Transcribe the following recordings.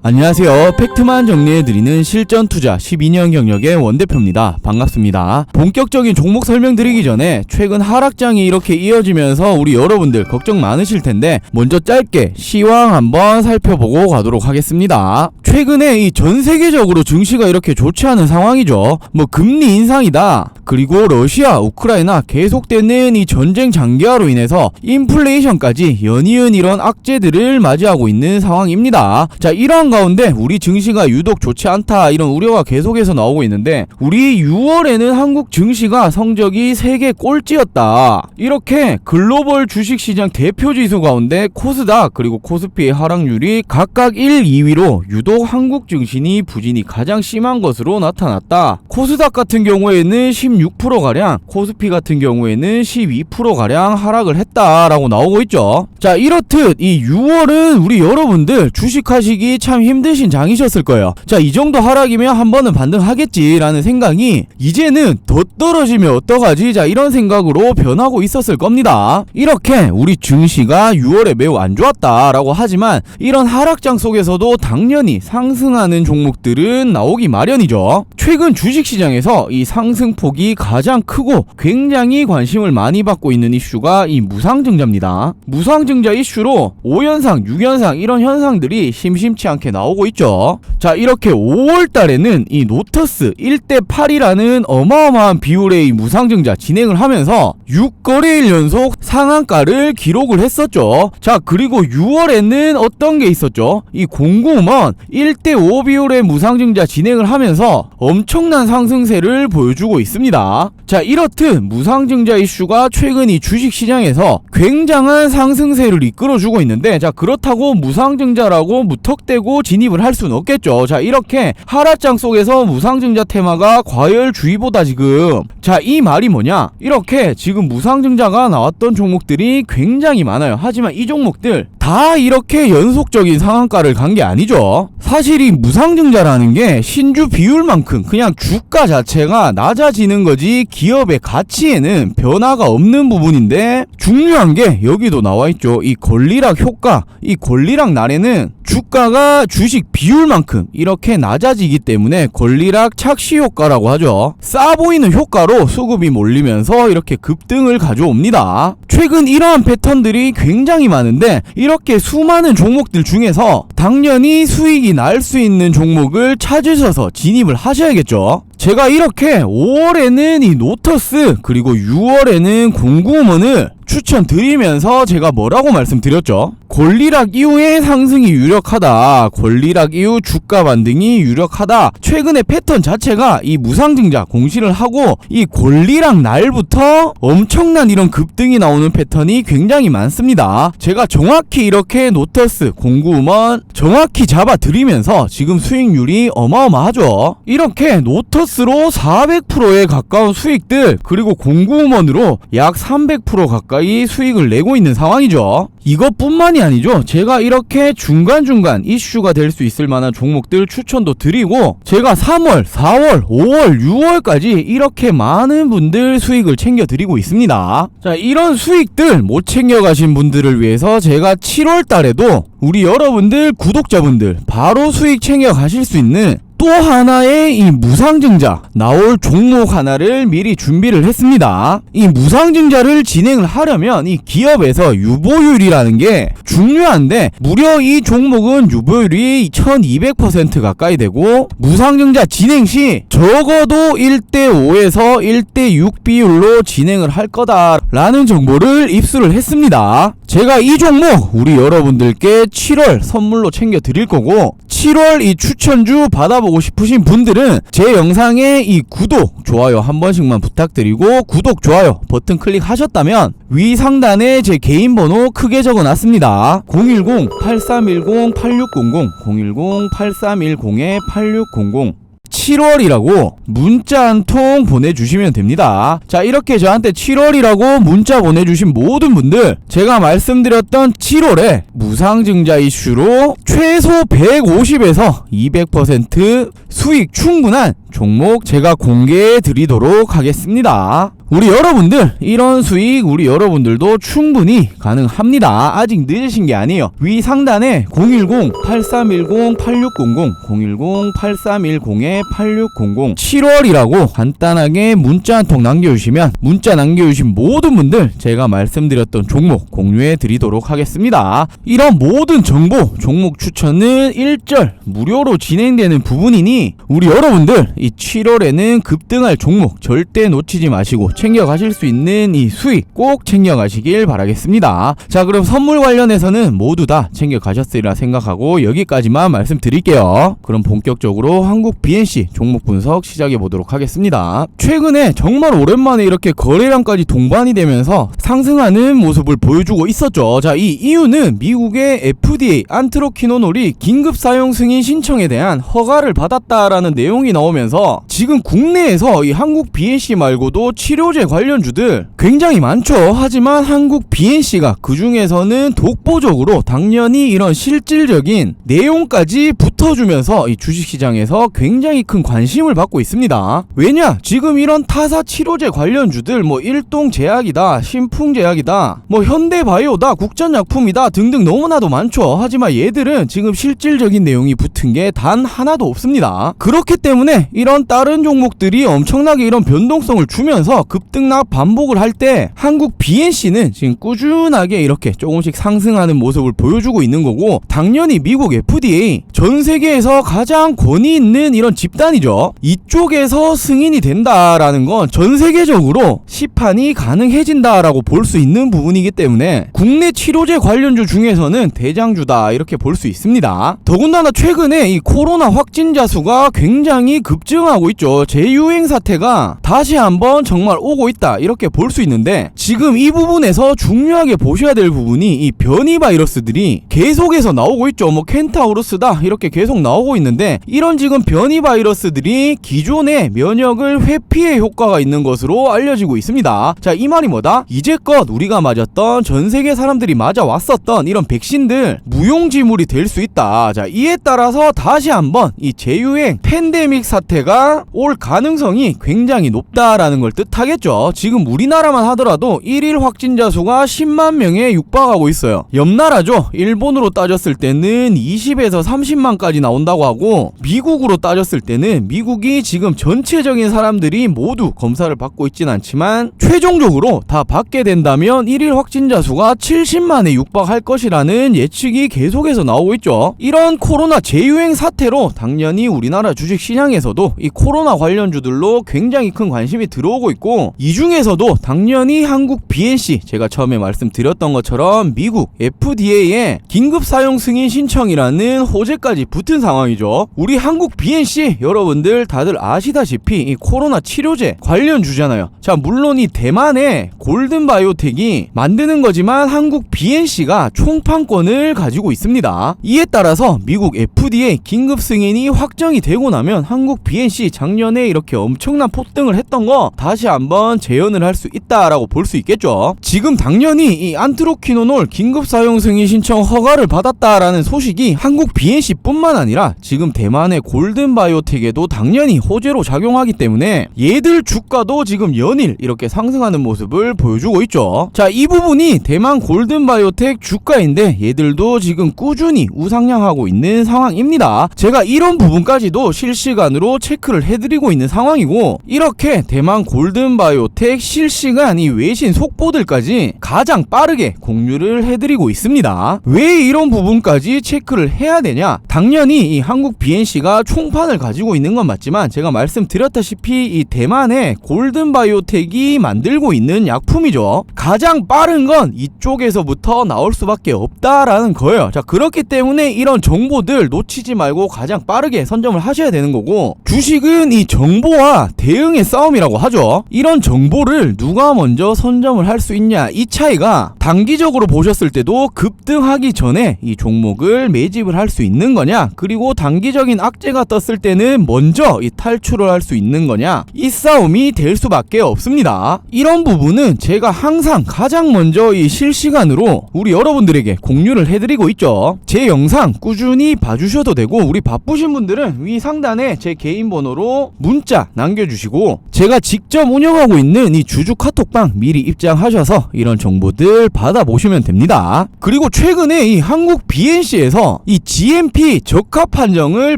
안녕하세요. 팩트만 정리해드리는 실전투자 12년 경력의 원대표입니다. 반갑습니다. 본격적인 종목 설명드리기 전에 최근 하락장이 이렇게 이어지면서 우리 여러분들 걱정 많으실텐데 먼저 짧게 시황 한번 살펴보고 가도록 하겠습니다. 최근에 이 전세계적으로 증시가 이렇게 좋지 않은 상황이죠. 금리 인상이다, 그리고 러시아, 우크라이나 계속되는 이 전쟁 장기화로 인해서 인플레이션까지 연이은 이런 악재들을 맞이하고 있는 상황입니다. 자, 이러한 가운데 우리 증시가 유독 좋지 않다, 이런 우려가 계속해서 나오고 있는데, 우리 6월에는 한국 증시가 성적이 세계 꼴찌였다. 이렇게 글로벌 주식시장 대표지수 가운데 코스닥 그리고 코스피의 하락률이 각각 1, 2위로 유독 한국 증시니 부진이 가장 심한 것으로 나타났다. 코스닥 같은 경우에는 16%가량, 코스피 같은 경우에는 12%가량 하락을 했다라고 나오고 있죠. 자, 이렇듯 이 6월은 우리 여러분들 주식하시기 참 힘드신 장이셨을 거예요. 자, 이 정도 하락이면 한 번은 반등하겠지라는 생각이 이제는 더 떨어지면 어떡하지? 자, 이런 생각으로 변하고 있었을 겁니다. 이렇게 우리 증시가 6월에 매우 안 좋았다라고 하지만 이런 하락장 속에서도 당연히 상승하는 종목들은 나오기 마련이죠. 최근 주식시장에서 이 상승폭이 가장 크고 굉장히 관심을 많이 받고 있는 이슈가 이 무상증자입니다. 무상증자 이슈로 5연상, 6연상 이런 현상들이 심심치 않게 나오고 있죠. 자, 이렇게 5월달에는 이 노터스 1대8이라는 어마어마한 비율의 이 무상증자 진행을 하면서 6거래일 연속 상한가를 기록을 했었죠. 자, 그리고 6월에는 어떤 게 있었죠? 이 공구먼 1대5 비율의 무상증자 진행을 하면서 엄청난 상승세를 보여주고 있습니다. 자, 이렇듯 무상증자 이슈가 최근 이 주식시장에서 굉장한 상승세를 이끌어주고 있는데, 자, 그렇다고 무상증자라고 무턱대고 진입을 할 수는 없겠죠. 자, 이렇게 하락장 속에서 무상증자 테마가 과열주의보다 지금, 자, 이 말이 뭐냐? 이렇게 지금 무상증자가 나왔던 종목들이 굉장히 많아요. 하지만 이 종목들 다 이렇게 연속적인 상한가를 간 게 아니죠. 사실 이 무상증자라는 게 신주 비율만큼 그냥 주가 자체가 낮아지는 거지 기업의 가치에는 변화가 없는 부분인데, 중요한 게 여기도 나와있죠. 이 권리락 효과, 이 권리락 날에는 주가가 주식 비율만큼 이렇게 낮아지기 때문에 권리락 착시 효과라고 하죠. 싸 보이는 효과로 수급이 몰리면서 이렇게 급등을 가져옵니다. 최근 이러한 패턴들이 굉장히 많은데, 이렇게 수많은 종목들 중에서 당연히 수익이 날 수 있는 종목을 찾으셔서 진입을 하셔야겠죠. 제가 이렇게 5월에는 이 노터스 그리고 6월에는 공구먼을 추천드리면서 제가 뭐라고 말씀드렸죠? 권리락 이후에 상승이 유력하다, 권리락 이후 주가 반등이 유력하다. 최근의 패턴 자체가 이 무상증자 공시를 하고 이 권리락 날부터 엄청난 이런 급등이 나오는 패턴이 굉장히 많습니다. 제가 정확히 이렇게 노터스, 공구먼 정확히 잡아드리면서 지금 수익률이 어마어마하죠. 이렇게 노터스로 400%에 가까운 수익들, 그리고 공구먼으로 약 300% 가까이 수익을 내고 있는 상황이죠. 이것뿐만이 아니죠. 제가 이렇게 중간중간 이슈가 될 수 있을 만한 종목들 추천도 드리고, 제가 3월, 4월, 5월, 6월까지 이렇게 많은 분들 수익을 챙겨드리고 있습니다. 자, 이런 수익들 못 챙겨가신 분들을 위해서 제가 7월 달에도 우리 여러분들 구독자분들 바로 수익 챙겨가실 수 있는 또 하나의 이 무상증자 나올 종목 하나를 미리 준비를 했습니다. 이 무상증자를 진행을 하려면 이 기업에서 유보율이라는 게 중요한데, 무려 이 종목은 유보율이 1200% 가까이 되고, 무상증자 진행 시 적어도 1대5에서 1대6 비율로 진행을 할 거다라는 정보를 입수를 했습니다. 제가 이 종목 우리 여러분들께 7월 선물로 챙겨 드릴 거고, 7월 이 추천주 받아보고 싶으신 분들은 제 영상에 이 구독, 좋아요 한 번씩만 부탁드리고, 구독, 좋아요 버튼 클릭하셨다면 위 상단에 제 개인 번호 크게 적어놨습니다. 010-8310-8600, 010-8310-8600 7월이라고 문자 한 통 보내주시면 됩니다. 자, 이렇게 저한테 7월이라고 문자 보내주신 모든 분들, 제가 말씀드렸던 7월에 무상증자 이슈로 최소 150에서 200% 수익 충분한 종목 제가 공개해 드리도록 하겠습니다. 우리 여러분들 이런 수익 우리 여러분들도 충분히 가능합니다. 아직 늦으신 게 아니에요. 위 상단에 010-8310-8600 010-8310-8600 7월이라고 간단하게 문자 한 통 남겨주시면 문자 남겨주신 모든 분들 제가 말씀드렸던 종목 공유해 드리도록 하겠습니다. 이런 모든 정보 종목 추천은 1절 무료로 진행되는 부분이니 우리 여러분들 이 7월에는 급등할 종목 절대 놓치지 마시고 챙겨가실 수 있는 이 수익 꼭 챙겨가시길 바라겠습니다. 자, 그럼 선물 관련해서는 모두 다 챙겨가셨으리라 생각하고 여기까지만 말씀드릴게요. 그럼 본격적으로 한국 BNC 종목 분석 시작해 보도록 하겠습니다. 최근에 정말 오랜만에 이렇게 거래량까지 동반이 되면서 상승하는 모습을 보여주고 있었죠. 자, 이 이유는 미국의 FDA 안트로키노놀이 긴급 사용 승인 신청에 대한 허가를 받았다라는 내용이 나오면서 지금 국내에서 이 한국 BNC 말고도 치료제 관련주들 굉장히 많죠. 하지만 한국 BNC가 그 중에서는 독보적으로 당연히 이런 실질적인 내용까지 붙어주면서 이 주식시장에서 굉장히 큰 관심을 받고 있습니다. 왜냐? 지금 이런 타사 치료제 관련주들 뭐 일동제약이다, 신풍제약이다, 뭐 현대바이오다, 국전약품이다 등등 너무나도 많죠. 하지만 얘들은 지금 실질적인 내용이 붙은 게 단 하나도 없습니다. 그렇기 때문에 이런 다른 종목들이 엄청나게 이런 변동성을 주면서 급등락 반복을 할 때 한국 BNC는 지금 꾸준하게 이렇게 조금씩 상승하는 모습을 보여주고 있는 거고, 당연히 미국 FDA 전 세계에서 가장 권위 있는 이런 집단이죠. 이쪽에서 승인이 된다라는 건 전 세계적으로 시판이 가능해진다라고 볼 수 있는 부분이기 때문에 국내 치료제 관련주 중에서는 대장주다 이렇게 볼 수 있습니다. 더군다나 최근에 이 코로나 확진자 수가 굉장히 급증하고 있죠. 재유행 사태가 다시 한번 정말 오고 있다 이렇게 볼 수 있는데, 지금 이 부분에서 중요하게 보셔야 될 부분이 이 변이 바이러스들이 계속해서 나오고 있죠. 뭐 켄타우로스다 이렇게 계속 나오고 있는데, 이런 지금 변이 바이러스들이 기존의 면역을 회피의 효과가 있는 것으로 알려지고 있습니다. 자, 이 말이 뭐다? 이제껏 우리가 맞았던 전 세계 사람들이 맞아왔었던 이런 백신들 무용지물이 될 수 있다. 자, 이에 따라서 다시 한번 이 재유행 팬데믹 사태가 올 가능성이 굉장히 높다라는 걸 뜻하겠죠. 지금 우리나라만 하더라도 1일 확진자 수가 10만 명에 육박하고 있어요. 옆나라죠. 일본으로 따졌을 때는 20에서 30만까지 나온다고 하고, 미국으로 따졌을 때는 미국이 지금 전체적인 사람들이 모두 검사를 받고 있진 않지만 최종적으로 다 받게 된다면 1일 확진자 수가 70만에 육박할 것이라는 예측이 계속해서 나오고 있죠. 이런 코로나 재유행 사태로 당연히 우리나라 주식시장에서도 이 코로나 관련주들로 굉장히 큰 관심이 들어오고 있고, 이 중에서도 당연히 한국 BNC 제가 처음에 말씀드렸던 것처럼 미국 FDA의 긴급 사용 승인 신청이라는 호재까지 붙은 상황이죠. 우리 한국 BNC 여러분들 다들 아시다시피 이 코로나 치료제 관련주잖아요. 자, 물론 이 대만의 골든바이오텍이 만드는 거지만 한국 BNC가 총판권을 가지고 있습니다. 이에 따라서 미국 FDA 긴급 승인이 확정이 되고 나면 한국 BNC 작년에 이렇게 엄청난 폭등을 했던 거 다시 한번 재현을 할 수 있다라고 볼 수 있겠죠. 지금 당연히 이 안트로키노놀 긴급 사용 승인 신청 허가를 받았다라는 소식이 한국 BNC 뿐만 아니라 지금 대만의 골든바이오텍에도 당연히 호재로 작용하기 때문에 얘들 주가도 지금 연일 이렇게 상승하는 모습을 보여주고 있죠. 자, 이 부분이 대만 골든바이오텍 주가인데 얘들도 지금 꾸준히 우상향하고 있는 상황입니다. 제가 이런 부분까지도 실시간으로 체크를 해드리고 있는 상황이고, 이렇게 대만 골든바이오텍 실시간 이 외신 속보들까지 가장 빠르게 공유를 해드리고 있습니다. 왜 이런 부분까지 체크를 해야 되냐? 당연히 이 한국 BNC가 총판을 가지고 있는 건 맞지만 제가 말씀드렸다시피 이 대만의 골든바이오텍이 만들고 있는 약품이죠. 가장 빠른 건 이쪽에서부터 나올 수밖에 없다라는 거예요. 자, 그렇기 때문에 이런 정보들 놓치지 말고 가장 빠르게 선점을 하셔야 되는 거고, 주식은 이 정보와 대응의 싸움이라고 하죠. 이런 정보를 누가 먼저 선점을 할 수 있냐, 이 차이가 단기적으로 보셨을 때도 급등하기 전에 이 종목을 매집을 할 수 있는 거냐, 그리고 단기적인 악재가 떴을 때는 먼저 이 탈출을 할 수 있는 거냐, 이 싸움이 될 수밖에 없습니다. 이런 부분은 제가 항상 가장 먼저 이 실시간으로 우리 여러분들에게 공유를 해드리고 있죠. 제 영상 꾸준히 봐주셔도 되고, 우리 바쁘신 분들은 위 상단에 제 개인 번호로 문자 남겨주시고 제가 직접 운영하고 운영하고 있는 이 주주 카톡방 미리 입장하셔서 이런 정보들 받아보시면 됩니다. 그리고 최근에 이 한국 BNC에서 이 GMP 적합 판정을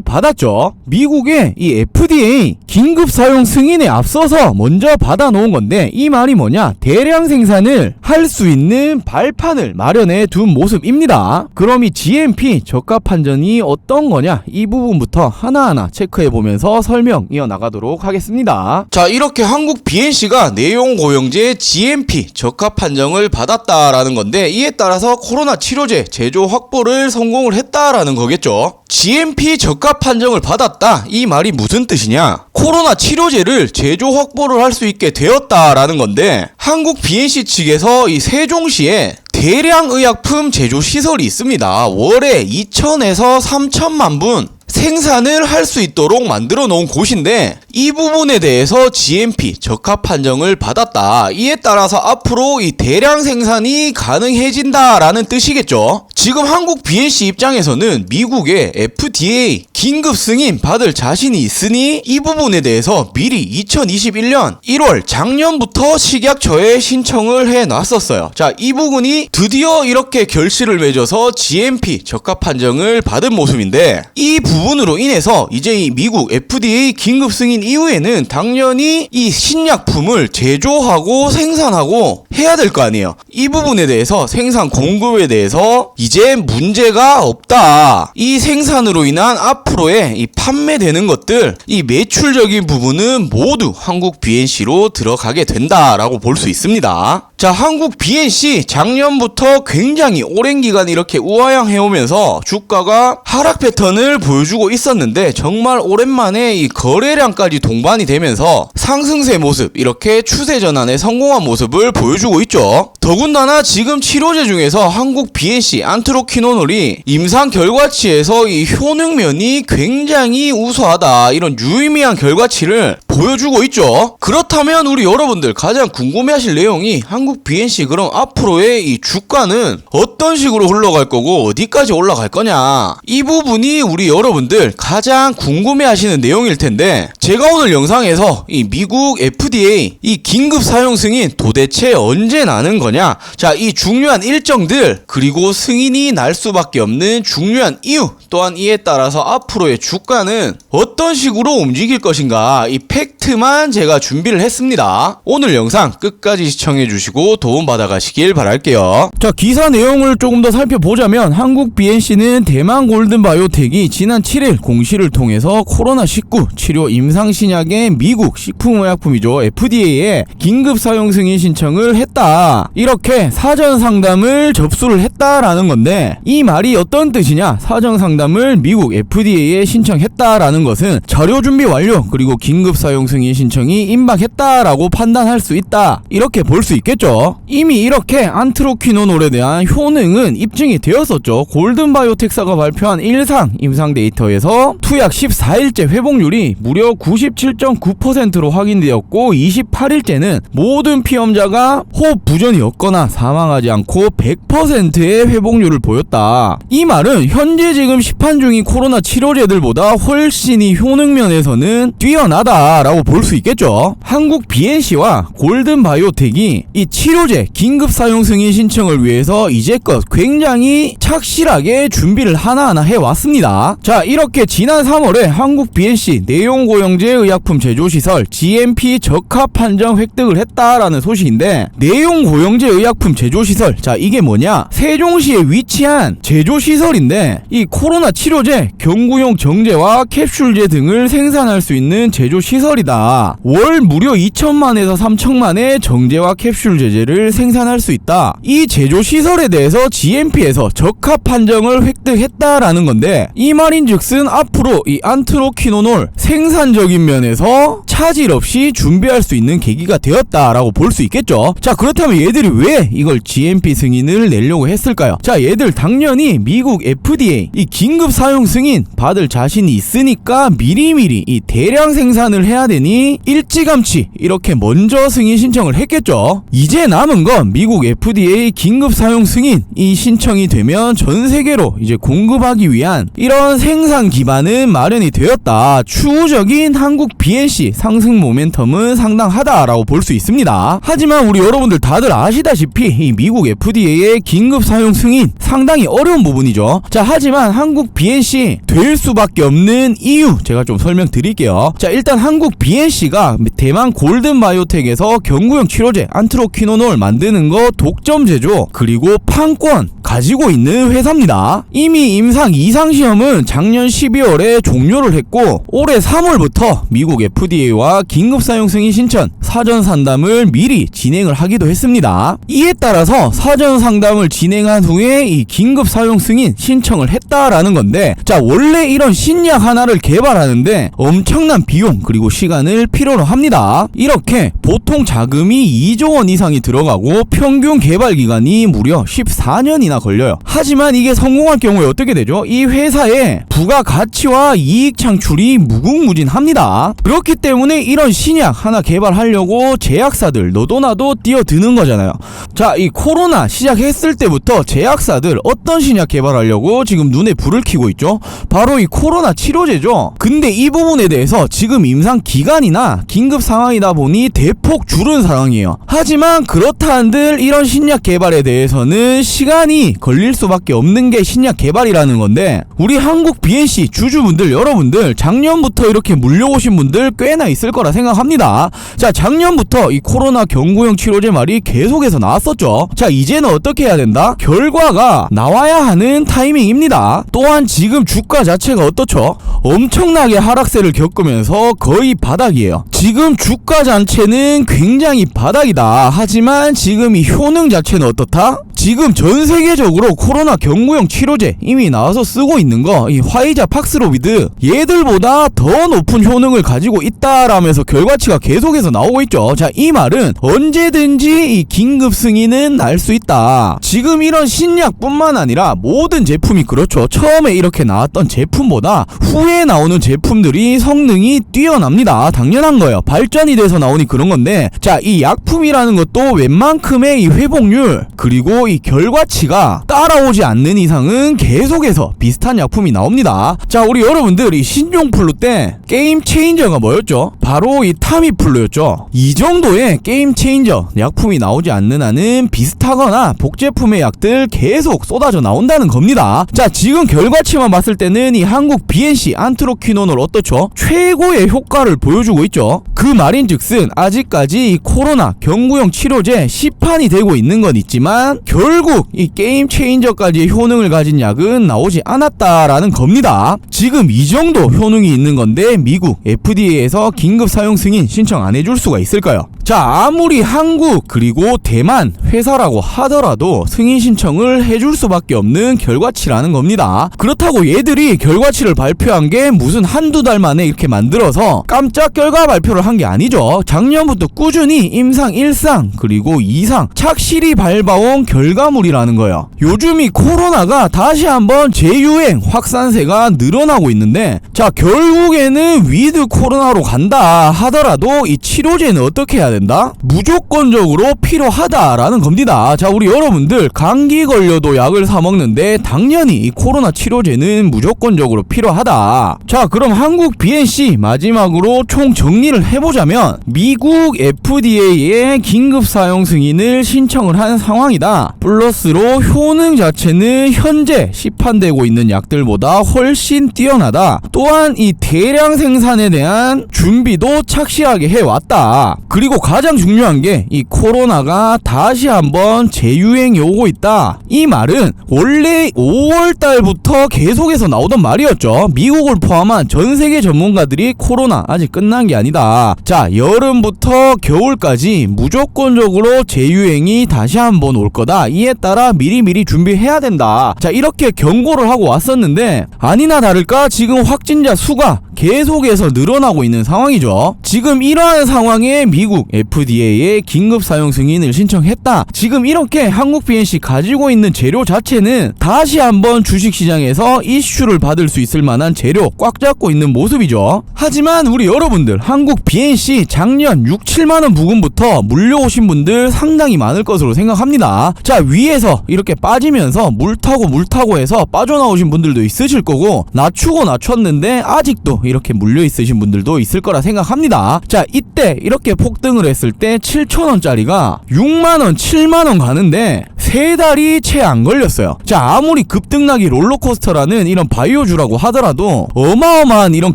받았죠. 미국의 이 FDA 긴급 사용 승인에 앞서서 먼저 받아놓은 건데, 이 말이 뭐냐, 대량 생산을 할 수 있는 발판을 마련해 둔 모습입니다. 그럼 이 GMP 적합 판정이 어떤 거냐, 이 부분부터 하나하나 체크해 보면서 설명 이어나가도록 하겠습니다. 자, 이렇게 한국 BNC가 내용 고용제 GMP 적합 판정을 받았다라는 건데, 이에 따라서 코로나 치료제 제조 확보를 성공을 했다라는 거겠죠. GMP 적합 판정을 받았다, 이 말이 무슨 뜻이냐, 코로나 치료제를 제조 확보를 할 수 있게 되었다라는 건데, 한국 BNC 측에서 이 세종시에 대량 의약품 제조 시설이 있습니다. 월에 2,000에서 3,000만 분 생산을 할 수 있도록 만들어 놓은 곳인데, 이 부분에 대해서 GMP 적합 판정을 받았다. 이에 따라서 앞으로 이 대량 생산이 가능해진다라는 뜻이겠죠. 지금 한국 BNC 입장에서는 미국의 FDA 긴급 승인 받을 자신이 있으니 이 부분에 대해서 미리 2021년 1월 작년부터 식약처에 신청을 해놨었어요. 자, 이 부분이 드디어 이렇게 결실을 맺어서 GMP 적합 판정을 받은 모습인데, 이 부분으로 인해서 이제 이 미국 FDA 긴급 승인 이후에는 당연히 이 신약품을 제조하고 생산하고 해야 될 거 아니에요. 이 부분에 대해서 생산 공급에 대해서 이제 문제가 없다. 이 생산으로 인한 앞으로의 이 판매되는 것들, 이 매출적인 부분은 모두 한국 BNC로 들어가게 된다라고 볼 수 있습니다. 자, 한국 BNC 작년부터 굉장히 오랜 기간 이렇게 우하향해 오면서 주가가 하락 패턴을 보여주고 있었는데, 정말 오랜만에 이 거래량까지 동반이 되면서 상승세 모습, 이렇게 추세 전환에 성공한 모습을 보여주고 있죠. 더군다나 지금 치료제 중에서 한국 BNC 안트로퀴노놀이 임상 결과치에서 이 효능면이 굉장히 우수하다, 이런 유의미한 결과치를 보여주고 있죠. 그렇다면 우리 여러분들 가장 궁금해하실 내용이, 한국 BNC 그럼 앞으로의 이 주가는 어떤 식으로 흘러갈 거고 어디까지 올라갈 거냐, 이 부분이 우리 여러분들 가장 궁금해하시는 내용일 텐데, 제가 오늘 영상에서 이 미국 FDA 이 긴급 사용 승인 도대체 언제 나는 거냐, 자, 이 중요한 일정들, 그리고 승인이 날 수밖에 없는 중요한 이유, 또한 이에 따라서 앞으로의 주가는 어떤 식으로 움직일 것인가, 이 팩트만 제가 준비를 했습니다. 오늘 영상 끝까지 시청해 주시고 도움받아 가시길 바랄게요. 자, 기사 내용을 조금 더 살펴보자면, 한국 BNC는 대만 골든바이오텍이 지난 7일 공시를 통해서 코로나19 치료 임상신약의 미국 식품의약품이죠, FDA에 긴급 사용 승인 신청을 했다, 이렇게 사전 상담을 접수를 했다라는 건데, 이 말이 어떤 뜻이냐, 사전 상담을 미국 FDA에 신청했다라는 것은 자료 준비 완료, 그리고 긴급 사용 승인 신청이 임박했다라고 판단할 수 있다, 이렇게 볼 수 있겠죠. 이미 이렇게 안트로퀴노놀에 대한 효능은 입증이 되었었죠. 골든바이오텍사가 발표한 일상 임상 데이터에서 투약 14일째 회복률이 무려 97.9%로 확인되었고, 28일째는 모든 피험자가 호흡 부전이 없거나 사망하지 않고 100%의 회복률을 보였다. 이 말은 현재 지금 시판 중인 코로나 치료제들보다 훨씬 이 효능면에서는 뛰어나다라고 볼 수 있겠죠. 한국 BNC와 골든바이오텍이 이 치료제 긴급 사용 승인 신청을 위해서 이제껏 굉장히 착실하게 준비를 하나하나 해왔습니다. 자, 이렇게 지난 3월에 한국 BNC 내용 고용제 의약품 제조시설 GMP 적합 판정 획득을 했다라는 소식인데, 내용 고용제 의약품 제조시설, 자, 이게 뭐냐, 세종시에 위치한 제조시설인데, 이 코로나 치료제, 경구용 정제와 캡슐제 등을 생산할 수 있는 제조시설이다. 월 무려 2천만에서 3천만의 정제와 캡슐 제제를 생산할 수 있다. 이 제조시설에 대해서 GMP에서 적합 판정을 획득했다라는 건데, 이 말인즉슨 앞으로 이 안트로퀴노놀 생산적인 면에서 차질 없이 준비할 수 있는 계기가 되었다라고 볼 수 있겠죠. 자, 그렇다면 얘들이 왜 이걸 GMP 승인을 내려고 했을까요? 자, 얘들 당연히 미국 FDA 이 긴급 사용 승인 받을 자신이 있으니까 미리미리 이 대량 생산을 해야 되니 일찌감치 이렇게 먼저 승인 신청을 했겠죠. 이제 남은 건 미국 FDA 긴급 사용 승인 이 신청이 되면 전 세계로 이제 공급하기 위한 이런 생산 기반은 마련이 되었다. 추후적인 한국 BNC 상승 모멘텀은 상당하다라고 볼 수 있습니다. 하지만 우리 여러분들 다들 아시다시피 이 미국 FDA의 긴급 사용 승인 상당히 어려운 부분이죠. 자, 하지만 한국 BNC 될 수밖에 없는 이유 제가 좀 설명드릴게요. 자, 일단 한국 BNC가 대만 골든바이오텍에서 경구용 치료제 안트로퀴노놀 만드는 거 독점 제조 그리고 판권 가지고 있는 회사입니다. 이미 임상 2상 시험은 작년 12월에 종료를 했고 올해 3월부터 미국 FDA와 긴급 사용 승인 신청 사전 상담을 미리 진행을 하기도 했습니다. 이에 따라서 사전 상담을 진행한 후에 이 긴급 사용 승인 신청을 했다라는 건데, 자, 원래 이런 신약 하나를 개발하는데 엄청난 비용 그리고 시간을 필요로 합니다. 이렇게 보통 자금이 2조 원 이상이 들어가고 평균 개발 기간이 무려 14년이나 걸려요. 하지만 이게 성공할 경우에 어떻게 되죠? 이 회사의 부가가치와 이익 창출이 무궁무진합니다. 그렇기 때문에 이런 신약 하나 개발하려고 제약사들 너도나도 뛰어드는 거잖아요. 자, 이 코로나 시작했을 때부터 제약사들 어떤 신약 개발하려고 지금 눈에 불을 켜고 있죠? 바로 이 코로나 치료제죠. 근데 이 부분에 대해서 지금 임상 기간이나 긴급 상황이다 보니 대폭 줄은 상황이에요. 하지만 그렇다 한들 이런 신약 개발에 대해서는 시간이 걸릴 수밖에 없는 게 신약 개발이라는 건데, 우리 한국 BNC 주주분들 여러분들 작년부터 이렇게 물려오신 분들 꽤나 있을 거라 생각합니다. 자, 작년부터 이 코로나 경구용 치료제 말이 계속해서 나왔었죠. 자, 이제는 어떻게 해야 된다? 결과가 나와야 하는 타이밍입니다. 또한 지금 주가 자체가 어떻죠? 엄청나게 하락세를 겪으면서 거의 바닥이에요. 지금 주가 자체는 굉장히 바닥이다. 하지만 지금 이 효능 자체는 어떻다? 지금 전 세계적으로 코로나 경구용 치료제 이미 나와서 쓰고 있는 거 이 화이자 팍스로비드 얘들보다 더 높은 효능을 가지고 있다라면서 결과치가 계속해서 나오고 있죠. 자, 이 말은 언제든지 이 긴급 승인은 날 수 있다. 지금 이런 신약뿐만 아니라 모든 제품이 그렇죠. 처음에 이렇게 나왔던 제품보다 후에 나오는 제품들이 성능이 뛰어납니다. 당연한 거예요. 발전이 돼서 나오니 그런 건데, 자, 이 약품이라는 것도 웬만큼의 이 회복률 그리고 이 결과치가 따라오지 않는 이상은 계속해서 비슷한 약품이 나옵니다. 자, 우리 여러분들 이 신종플루 때 게임 체인저가 뭐였죠? 바로 이 타미플루였죠. 이 정도의 게임 체인저 약품이 나오지 않는 한은 비슷하거나 복제품의 약들 계속 쏟아져 나온다는 겁니다. 자, 지금 결과치만 봤을 때는 이 한국 BNC 안트로퀴노놀 어떻죠? 최고의 효과를 보여주고 있죠. 그 말인즉슨 아직까지 이 코로나 경구용 치료제 시판이 되고 있는 건 있지만 결국 이 게임 체인저까지의 효능을 가진 약은 나오지 않았다라는 겁니다. 지금 이 정도 효능이 있는 건데 미국 FDA에서 긴급 사용 승인 신청 안 해줄 수가 있을까요? 자, 아무리 한국 그리고 대만 회사라고 하더라도 승인 신청을 해줄 수밖에 없는 결과치라는 겁니다. 그렇다고 얘들이 결과치를 발표한 게 무슨 한두 달 만에 이렇게 만들어서 깜짝 결과 발표를 한 게 아니죠. 작년부터 꾸준히 임상 1상 그리고 2상 착실히 밟아온 결과물이라는 거예요. 요즘 이 코로나가 다시 한번 재유행 확산세가 늘어나고 있는데, 자, 결국에는 위드 코로나로 간다 하더라도 이 치료제는 어떻게 해야 된다? 무조건적으로 필요하다라는 겁니다. 자, 우리 여러분들 감기 걸려도 약을 사 먹는데 당연히 이 코로나 치료제는 무조건적으로 필요하다. 자, 그럼 한국 BNC 마지막으로 총 정리를 해보자면 미국 FDA에 긴급 사용 승인을 신청을 한 상황이다. 플러스로 효능 자체는 현재 시판되고 있는 약들보다 훨씬 뛰어나다. 또한 이 대량 생산에 대한 준비도 착실하게 해왔다. 그리고 가장 중요한 게 이 코로나가 다시 한번 재유행이 오고 있다. 이 말은 원래 5월달부터 계속해서 나오던 말이었죠. 미국을 포함한 전 세계 전문가들이 코로나 아직 끝난 게 아니다. 자, 여름부터 겨울까지 무조건적으로 재유행이 다시 한번 올 거다. 이에 따라 미리미리 준비해야 된다. 자, 이렇게 경고를 하고 왔었는데 아니나 다를까 지금 확진자 수가 계속해서 늘어나고 있는 상황이죠. 지금 이러한 상황에 미국 FDA에 긴급 사용 승인을 신청했다. 지금 이렇게 한국 BNC 가지고 있는 재료 자체는 다시 한번 주식시장에서 이슈를 받을 수 있을 만한 재료 꽉 잡고 있는 모습이죠. 하지만 우리 여러분들 한국 BNC 작년 6-7만원 부근부터 물려오신 분들 상당히 많을 것으로 생각합니다. 자, 위에서 이렇게 빠지면서 물 타고 해서 빠져나오신 분들도 있으실 거고, 낮추고 낮췄는데 아직도 이렇게 물려 있으신 분들도 있을 거라 생각합니다. 자, 이때 이렇게 폭등을 했을 때 7,000원짜리가 6만원, 7만원 가는데 3달이 채 안 걸렸어요. 자, 아무리 급등락이 롤러코스터라는 이런 바이오주라고 하더라도 어마어마한 이런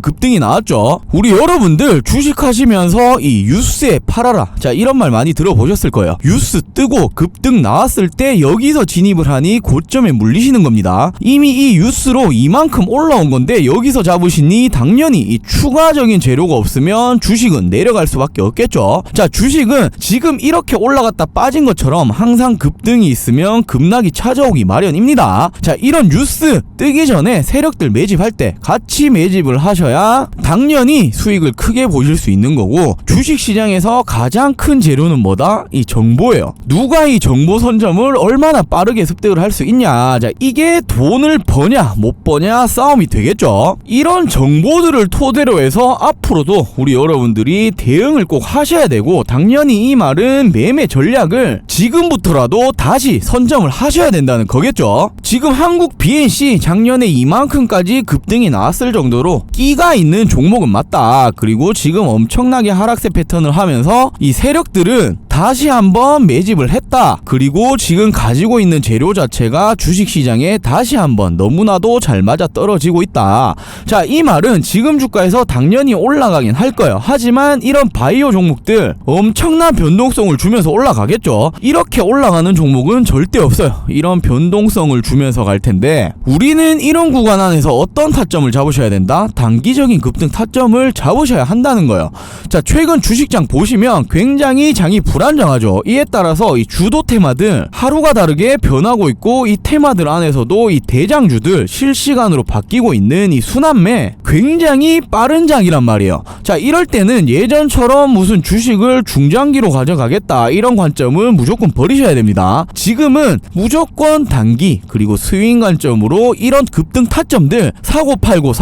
급등이 나왔죠. 우리 여러분들 주식하시면서 이 뉴스에 팔아라, 자, 이런 말 많이 들어보셨을 거예요. 뉴스 뜨고 급등 나왔을 때 여기서 진입을 하니 고점에 물리시는 겁니다. 이미 이 뉴스로 이만큼 올라온 건데 여기서 잡으시니 당연히 이 추가적인 재료가 없으면 주식은 내려갈 수밖에 없겠죠. 자, 주식은 지금 이렇게 올라갔다 빠진 것처럼 항상 급등이 있으면 급락이 찾아오기 마련입니다. 자, 이런 뉴스 뜨기 전에 세력들 매집할 때 같이 매집을 하셔야 당연히 수익을 크게 보실 수 있는 거고, 주식시장에서 가장 큰 재료는 뭐다? 이 정보예요. 누가 이 정보 선점을 얼마나 빠르게 습득을 할 수 있냐, 자, 이게 돈을 버냐 못 버냐 싸움이 되겠죠. 이런 정보들을 토대로 해서 앞으로도 우리 여러분들이 대응을 꼭 하셔야 되고, 당연히 이 말은 매매 전략을 지금부터라도 다시 선점을 하셔야 된다는 거겠죠. 지금 한국 BNC 작년에 이만큼까지 급등이 나왔을 정도로 끼가 있는 종목은 맞다. 그리고 지금 엄청나게 하락세 패턴을 하면서 이 세력들은 다시 한번 매집을 했다. 그리고 지금 가지고 있는 재료 자체가 주식시장에 다시 한번 너무나도 잘 맞아 떨어지고 있다. 자, 이 말은 지금 주가에서 당연히 올라가긴 할 거예요. 하지만 이런 바이오 종목들 엄청난 변동성을 주면서 올라가겠죠. 이렇게 올라가는 종목은 절대 없어요. 이런 변동성을 주면서 갈 텐데, 우리는 이런 구간 안에서 어떤 타점을 잡으셔야 된다? 단기적인 급등 타점을 잡으셔야 한다는 거예요. 자, 최근 주식장 보시면 굉장히 장이 불안정하죠. 이에 따라서 이 주도 테마들 하루가 다르게 변하고 있고, 이 테마들 안에서도 이 대장주들 실시간으로 바뀌고 있는 이 순환매 굉장히 빠른 장이란 말이에요. 자, 이럴 때는 예전처럼 무슨 주식을 중장기로 가져가겠다 이런 관점은 무조건 버리셔야 됩니다. 지금은 무조건 단기 그리고 스윙 관점으로 이런 급등 타점들 사고 팔고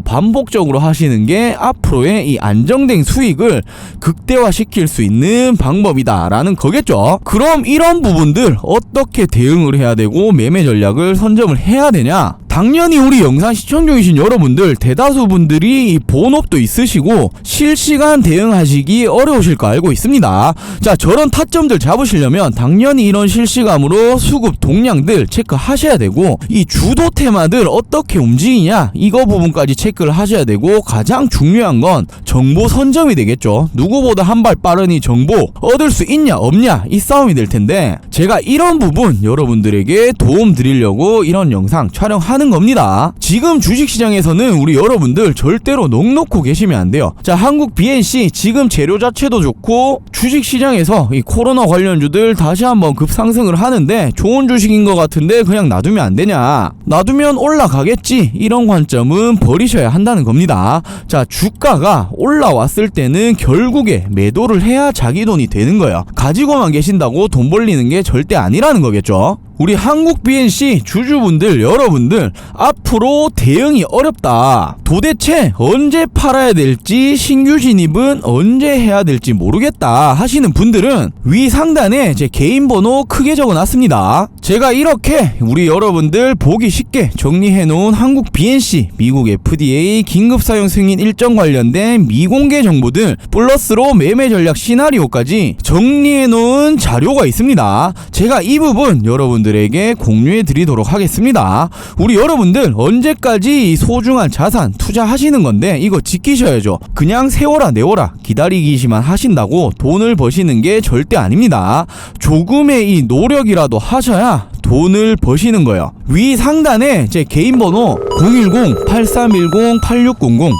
반복적으로 하시는 게 앞으로의 이 안정된 수익을 극대화시킬 수 있는 방법이다 라는 거겠죠. 그럼 이런 부분들 어떻게 대응을 해야 되고 매매 전략을 선점을 해야 되냐? 당연히 우리 영상 시청 중이신 여러분들 대다수 분들이 이 본업도 있으시고 실시간 대응하시기 어려우실 거 알고 있습니다. 자, 저런 타점들 잡으시려면 당연히 이런 실시간으로 수급 동향들 체크하셔야 되고, 이 주도 테마들 어떻게 움직이냐 이거 부분까지 체크를 하셔야 되고, 가장 중요한 건 정보 선점이 되겠죠. 누구보다 한 발 빠르니 정보 얻을 수 있냐 없냐 이 싸움이 될 텐데, 제가 이런 부분 여러분들에게 도움 드리려고 이런 영상 촬영하는 겁니다. 지금 주식시장에서는 우리 여러분들 절대로 넋 놓고 계시면 안 돼요. 자, 한국 BNC 지금 재료 자체도 좋고 주식시장에서 이 코로나 관련주들 다시 한번 급상승을 하는데 좋은 주식인 것 같은데 그냥 놔두면 안 되냐? 놔두면 올라가겠지. 이런 관점은 버리셔야 한다는 겁니다. 자, 주가가 올라왔을 때는 결국에 매도를 해야 자기 돈이 되는 거예요. 가지고만 계신다고 돈 벌리는 게 절대 아니라는 거겠죠. 우리 한국 BNC 주주분들 여러분들 앞으로 대응이 어렵다. 도대체 언제 팔아야 될지, 신규 진입은 언제 해야 될지 모르겠다 하시는 분들은 위 상단에 제 개인 번호 크게 적어놨습니다. 제가 이렇게 우리 여러분들 보기 쉽게 정리해놓은 한국 BNC 미국 FDA 긴급 사용 승인 일정 관련된 미공개 정보들 플러스로 매매 전략 시나리오까지 정리해놓은 자료가 있습니다. 제가 이 부분 여러분들에게 공유해 드리도록 하겠습니다. 우리 여러분들 언제까지 이 소중한 자산 투자하시는 건데 이거 지키셔야죠. 그냥 세워라 내워라 기다리기만 하신다고 돈을 버시는 게 절대 아닙니다. 조금의 이 노력이라도 하셔야 돈을 버시는 거예요. 위 상단에 제 개인 번호 010-8310-8600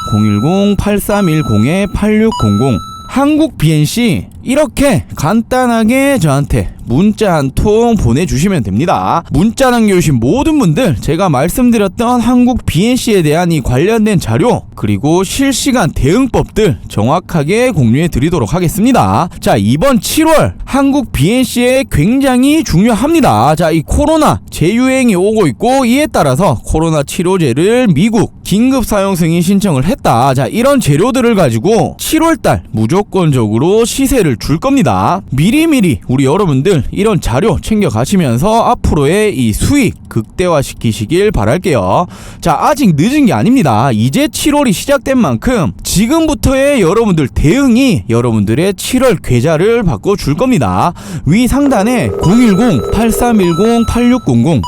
010-8310-8600 한국 BNC 이렇게 간단하게 저한테 문자 한 통 보내주시면 됩니다. 문자 남겨주신 모든 분들 제가 말씀드렸던 한국 BNC에 대한 이 관련된 자료 그리고 실시간 대응법들 정확하게 공유해 드리도록 하겠습니다. 자, 이번 7월 한국 BNC에 굉장히 중요합니다. 자, 이 코로나 재유행이 오고 있고 이에 따라서 코로나 치료제를 미국 긴급 사용 승인 신청을 했다. 자, 이런 재료들을 가지고 7월달 무조건적으로 시세를 혜택을 줄 겁니다. 미리미리 우리 여러분들 이런 자료 챙겨 가시면서 앞으로의 이 수익 극대화시키시길 바랄게요. 자, 아직 늦은 게 아닙니다. 이제 7월이 시작된 만큼 지금부터의 여러분들 대응이 여러분들의 7월 계좌를 바꿔줄 겁니다. 위 상단에 010-8310-8600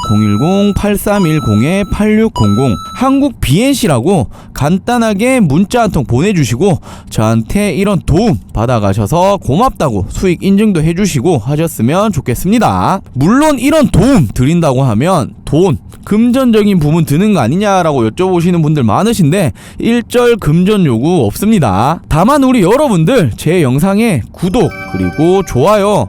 010-8310-8600 한국 BNC라고 간단하게 문자 한 통 보내주시고 저한테 이런 도움 받아가셔서 고맙다고 수익 인증도 해주시고 하셨으면 좋겠습니다. 물론 이런 도움 드린다고 하면 돈, 금전적인 부분 드는 거 아니냐라고 여쭤보시는 분들 많으신데 일절 금전 요구 없습니다. 다만 우리 여러분들 제 영상에 구독 그리고 좋아요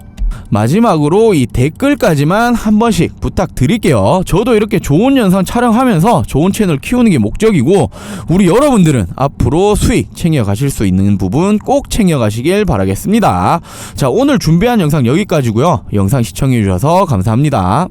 마지막으로 이 댓글까지만 한 번씩 부탁드릴게요. 저도 이렇게 좋은 영상 촬영하면서 좋은 채널 키우는 게 목적이고 우리 여러분들은 앞으로 수익 챙겨가실 수 있는 부분 꼭 챙겨가시길 바라겠습니다. 자, 오늘 준비한 영상 여기까지고요. 영상 시청해주셔서 감사합니다.